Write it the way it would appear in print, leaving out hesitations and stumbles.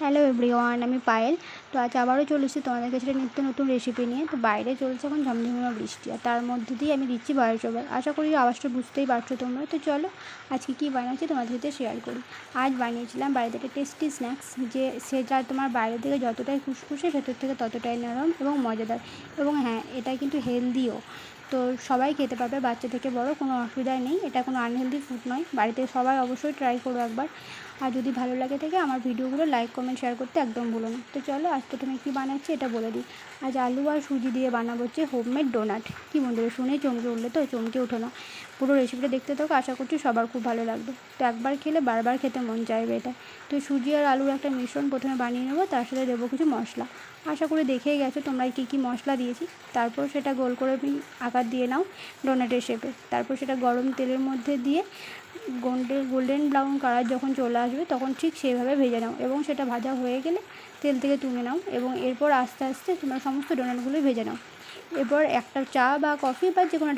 Hello everyone, আমি পায়েল। তো আজ আবারও চলে এসেছি তোমাদের কাছে একটা নিত্য নতুন রেসিপি নিয়ে। তো বাইরে চলছে এখন ঝমঝমিয়ে বৃষ্টি, আর তার মধ্যে দিয়ে আমি দিচ্ছি ভয়েস ওভার। আশা করি আওয়াজটা বুঝতেই পারছো তোমরা। তো চলো আজকে কী বানাচ্ছি তোমাদের সাথে শেয়ার করি। আজ বানিয়েছিলাম বাড়িতে একটা টেস্টি স্ন্যাক্স, যে সেটা তোমার বাইরে থেকে যতটাই খুশখুশে, ভেতর থেকে ততটাই নরম এবং মজাদার। এবং হ্যাঁ, এটা কিন্তু হেলদিও। তো সবাই খেতে পারবে, বাচ্চা থেকে বড়, কোনো অসুবিধা নেই। এটা কোনো আনহেলদি ফুড নয়। বাড়িতে সবাই অবশ্যই ট্রাই করো একবার। আর যদি ভালো লাগে থাকে আমার ভিডিওগুলো লাইক কমেন্ট শেয়ার করতে একদম ভুলো না। তো চলো আজ প্রথমে কী বানাচ্ছি এটা বলে দিই। আজ আলু আর সুজি দিয়ে বানাবো হচ্ছে হোমমেড ডোনাট। কী বন্ধুরা, শুনেই চমকে উঠলে? তো চমকে ওঠো না, পুরো রেসিপিটা দেখতে থাকো, আশা করছি সবার খুব ভালো লাগবে। তো একবার খেলে বারবার খেতে মন চাইবে এটা। তো সুজি আর আলুর একটা মিশ্রণ প্রথমে বানিয়ে নেবো, তার সাথে দেবো কিছু মশলা। আশা করি দেখেই গেছো তোমরা কী কী মশলা দিয়েছি। তারপর সেটা গোল করে আকার দিয়ে নাও ডোনাটের শেপে। তারপর সেটা গরম তেলের মধ্যে দিয়ে গোল্ডেন ব্রাউন কালার যখন চলে আসবে তখন ঠিক সেভাবে ভেজে নাও, এবং সেটা ভাজা হয়ে গেলে তেল থেকে তুলে নাও, এবং এরপর আস্তে আস্তে তোমরা সমস্ত ডোনাটগুলো ভেজে নাও। এরপর একটা চা বা কফি বা যে কোনো